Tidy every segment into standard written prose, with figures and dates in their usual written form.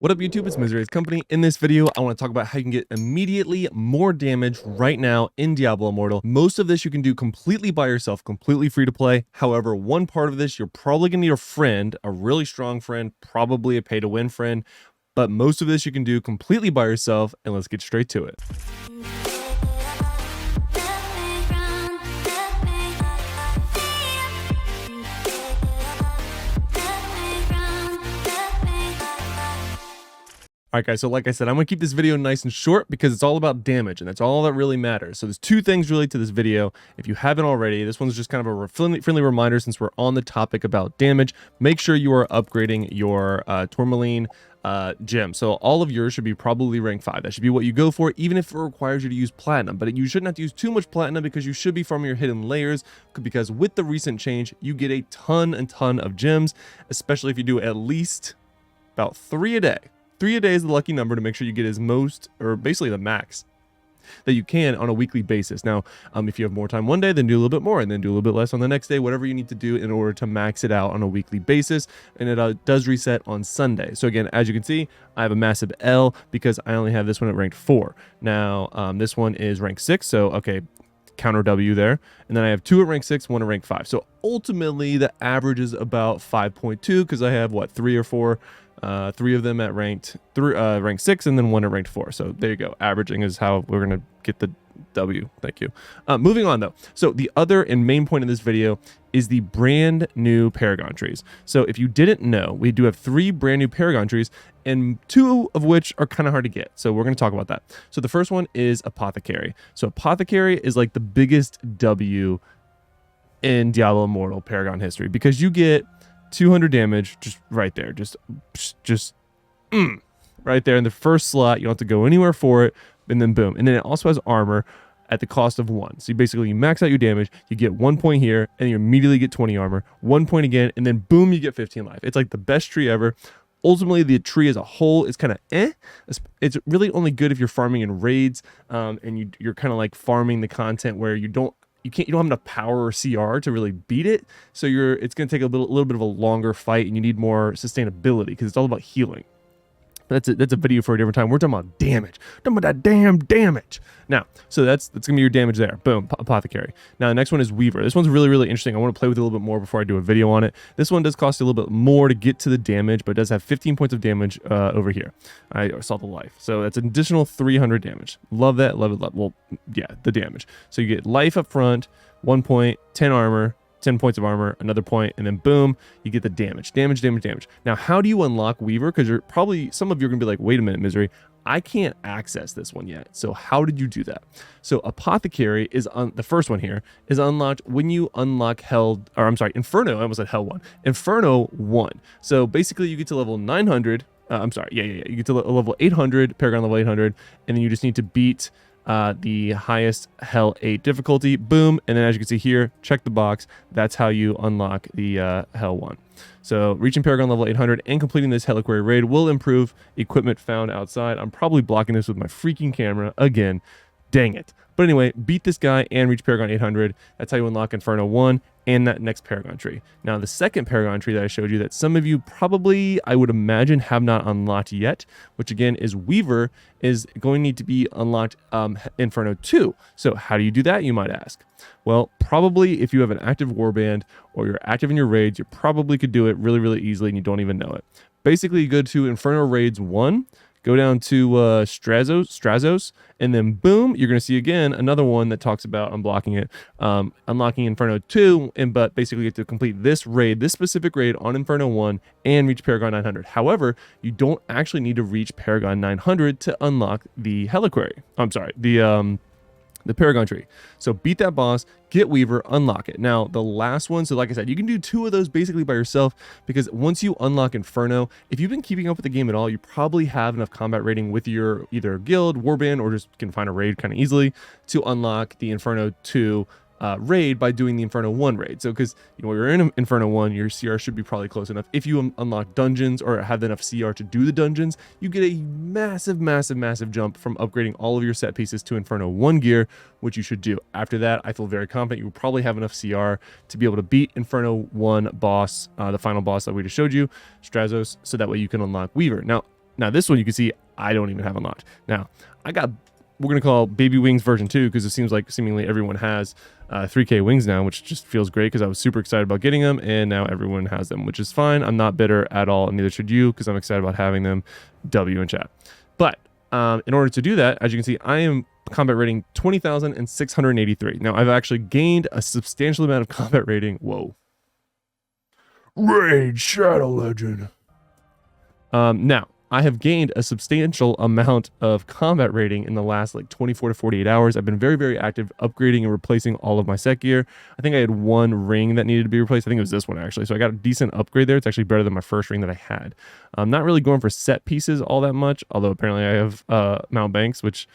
What up YouTube, it's Misery's Company. In this video, I want to talk about how you can get immediately more damage right now in Diablo Immortal. Most of this you can do completely by yourself, completely free to play. However, one part of this, you're probably going to need a friend, a really strong friend, probably a pay to win friend. But most of this you can do completely by yourself, and let's get straight to it. Alright guys, so like I said, I'm going to keep this video nice and short because it's all about damage, and that's all that really matters. So there's two things really to this video. If you haven't already, this one's just kind of a friendly reminder since we're on the topic about damage. Make sure you are upgrading your Tourmaline gem. So all of yours should be probably rank 5. That should be what you go for, even if it requires you to use platinum. But you shouldn't have to use too much platinum because you should be farming your hidden layers, because with the recent change, you get a ton of gems, especially if you do at least about 3 a day. 3 a day is the lucky number to make sure you get as most, or basically the max that you can on a weekly basis. Now, if you have more time one day, then do a little bit more, and then do a little bit less on the next day, whatever you need to do in order to max it out on a weekly basis. And it does reset on Sunday. So again, as you can see, I have a massive L because I only have this one at rank 4. Now, this one is rank 6. So, okay, counter W there. And then I have 2 at rank 6, 1 at rank 5. So ultimately, the average is about 5.2 because I have, what, 3 or 4 3 of them at rank 6 and then 1 at ranked 4. So there you go. Averaging is how we're going to get the W. Thank you. Moving on though. So the other and main point of this video is the brand new Paragon Trees. So if you didn't know, we do have 3 brand new Paragon Trees, and 2 of which are kind of hard to get. So we're going to talk about that. So the first one is Apothecary. So Apothecary is like the biggest W in Diablo Immortal Paragon history, because you get 200 damage just right there, just right there in the first slot. You don't have to go anywhere for it, and then boom. And then it also has armor at the cost of 1. So you basically max out your damage, you get 1 point here, and you immediately get 20 armor, 1 point again, and then boom, you get 15 life. It's like the best tree ever. Ultimately, the tree as a whole is kind of It's really only good if you're farming in raids, and you're kind of like farming the content where you don't have enough power or CR to really beat it. So it's going to take a little bit of a longer fight, and you need more sustainability because it's all about healing. That's a video for a different time. We're talking about damage. We're talking about that damn damage. Now, so that's going to be your damage there. Boom, Apothecary. Now, the next one is Weaver. This one's really interesting. I want to play with it a little bit more before I do a video on it. This one does cost you a little bit more to get to the damage, but it does have 15 points of damage over here. I saw the life. So that's an additional 300 damage. Love that. Love it. Well, yeah, the damage. So you get life up front, 1 point, 10 armor, 10 points of armor, another point, and then boom, you get the damage. Now, how do you unlock Weaver? Because some of you are going to be like, wait a minute, Misery, I can't access this one yet. So how did you do that? So Apothecary is on the first one here, is unlocked when you unlock Inferno. I almost said Hell 1. Inferno 1. So basically you get to level 900. You get to level 800, Paragon level 800, and then you just need to beat the highest Hell 8 difficulty. Boom. And then as you can see here, check the box. That's how you unlock the Hell 1. So reaching Paragon level 800 and completing this Heliquary raid will improve equipment found outside. I'm probably blocking this with my freaking camera again. Dang it. But anyway, beat this guy and reach Paragon 800. That's how you unlock Inferno 1 and that next Paragon tree. Now, the second Paragon tree that I showed you that some of you probably, I would imagine, have not unlocked yet, which again is Weaver, is going to need to be unlocked Inferno 2. So how do you do that, you might ask? Well, probably if you have an active warband or you're active in your raids, you probably could do it really easily and you don't even know it. Basically, you go to Inferno Raids 1, go down to Strazos, and then boom, you're going to see again another one that talks about unblocking it, unlocking Inferno 2, but basically you get to complete this specific raid on Inferno 1 and reach Paragon 900. However, you don't actually need to reach Paragon 900 to unlock the Heliquary. The Paragon tree. So beat that boss, get Weaver, unlock it. Now, the last one, so like I said, you can do 2 of those basically by yourself, because once you unlock Inferno, if you've been keeping up with the game at all, you probably have enough combat rating with your either guild, warband, or just can find a raid kind of easily to unlock the Inferno 2 raid by doing the Inferno 1 raid. So because you're in Inferno 1, your CR should be probably close enough. If you unlock dungeons or have enough CR to do the dungeons, you get a massive jump from upgrading all of your set pieces to Inferno 1 gear, which you should do. After that, I feel very confident you will probably have enough CR to be able to beat Inferno 1 boss, the final boss that we just showed you, Strazos, so that way you can unlock Weaver. Now, Now this one you can see I don't even have unlocked. Now I got, we're gonna call Baby Wings version 2 because it seems like seemingly everyone has 3K wings now, which just feels great because I was super excited about getting them, and now everyone has them, which is fine. I'm not bitter at all, and neither should you, because I'm excited about having them. W in chat. But in order to do that, as you can see, I am combat rating 20,683. Now I've actually gained a substantial amount of combat rating. Whoa. Raid Shadow Legend. Now I have gained a substantial amount of combat rating in the last like 24 to 48 hours. I've been very, very active upgrading and replacing all of my set gear. I think I had one ring that needed to be replaced. I think it was this one actually. So I got a decent upgrade there. It's actually better than my first ring that I had. I'm not really going for set pieces all that much, although apparently I have Mount Banks, which,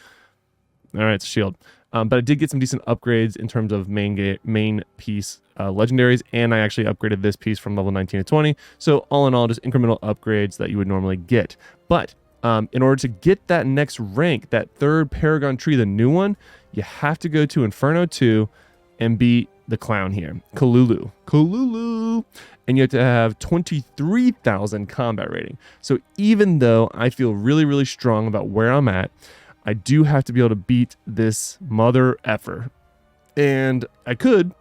all right, it's a shield. But I did get some decent upgrades in terms of main piece legendaries, and I actually upgraded this piece from level 19 to 20. So all in all, just incremental upgrades that you would normally get. But in order to get that next rank, that third Paragon Tree, the new one, you have to go to Inferno 2 and beat the clown here, Kalulu. And you have to have 23,000 combat rating. So even though I feel really, really strong about where I'm at, I do have to be able to beat this mother effer. And I could,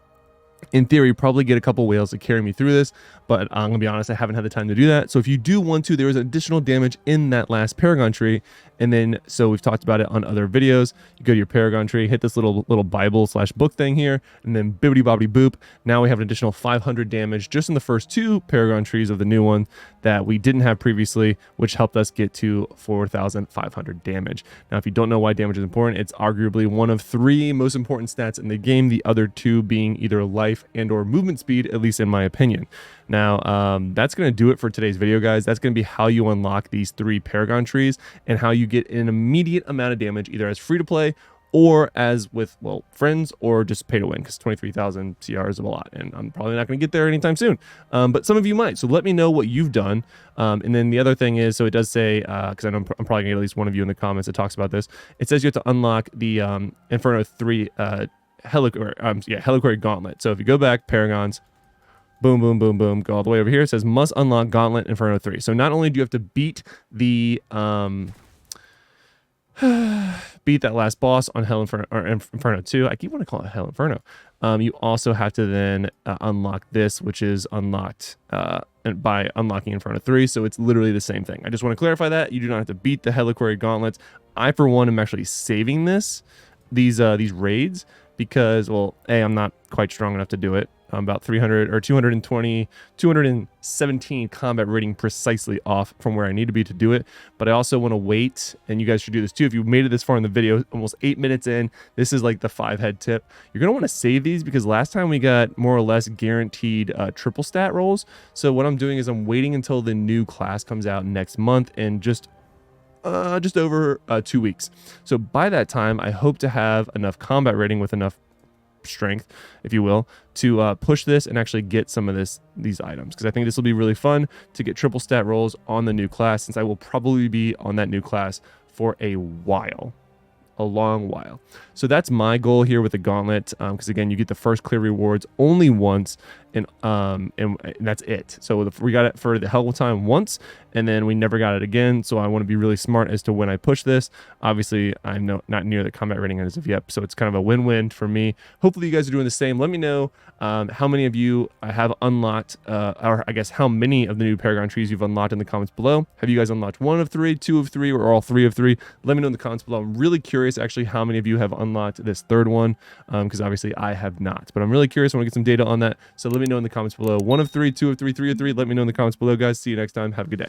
in theory, probably get a couple whales to carry me through this, but I'm gonna be honest, I haven't had the time to do that. So if you do want to, there is additional damage in that last Paragon Tree. And then, so we've talked about it on other videos. You go to your Paragon Tree, hit this little Bible / book thing here, and then bibbity bobbity boop. Now we have an additional 500 damage just in the first 2 Paragon Trees of the new one that we didn't have previously, which helped us get to 4,500 damage. Now, if you don't know why damage is important, it's arguably one of 3 most important stats in the game, the other 2 being either life and or movement speed, at least in my opinion. Now, that's going to do it for today's video, guys. That's going to be how you unlock these 3 Paragon Trees and how you get an immediate amount of damage, either as free to play or as with, well, friends, or just pay to win, because 23,000 CR is a lot, and I'm probably not going to get there anytime soon. But some of you might, so let me know what you've done. And then the other thing is, so it does say, because I know I'm probably going to get at least one of you in the comments that talks about this, it says you have to unlock the Inferno 3 Helicory Gauntlet. So if you go back, Paragons, boom, boom, boom, boom, go all the way over here. It says must unlock Gauntlet Inferno 3. So not only do you have to beat the beat that last boss on Hell Inferno, or Inferno 2. I keep wanting to call it Hell Inferno. You also have to then unlock this, which is unlocked by unlocking Inferno 3. So it's literally the same thing. I just want to clarify that you do not have to beat the Helicory Gauntlets. I, for one, am actually saving these raids because, well, A, I'm not quite strong enough to do it. I'm about 300 or 217 combat rating precisely off from where I need to be to do it. But I also want to wait, and you guys should do this too. If you made it this far in the video, almost 8 minutes in, this is like the 5-head tip. You're going to want to save these because last time we got more or less guaranteed triple stat rolls. So what I'm doing is I'm waiting until the new class comes out next month and just over 2 weeks. So by that time, I hope to have enough combat rating with enough strength, if you will, to push this and actually get some of these items, because I think this will be really fun to get triple stat rolls on the new class, since I will probably be on that new class for a while. A long while. So that's my goal here with the gauntlet, because again, you get the first clear rewards only once, and that's it. So we got it for the hell time once, and then we never got it again. So I want to be really smart as to when I push this. Obviously, I'm not near the combat rating as of yet, so it's kind of a win-win for me. Hopefully, you guys are doing the same. Let me know how many of you have unlocked, or I guess how many of the new Paragon Trees you've unlocked in the comments below. Have you guys unlocked 1 of 3, 2 of 3, or all 3 of 3? Let me know in the comments below. I'm really curious, actually, how many of you have unlocked this third one, because obviously I have not. But I'm really curious. I want to get some data on that. So let me know in the comments below. 1 of 3, 2 of 3, 3 of 3. Let me know in the comments below, guys. See you next time. Have a good day.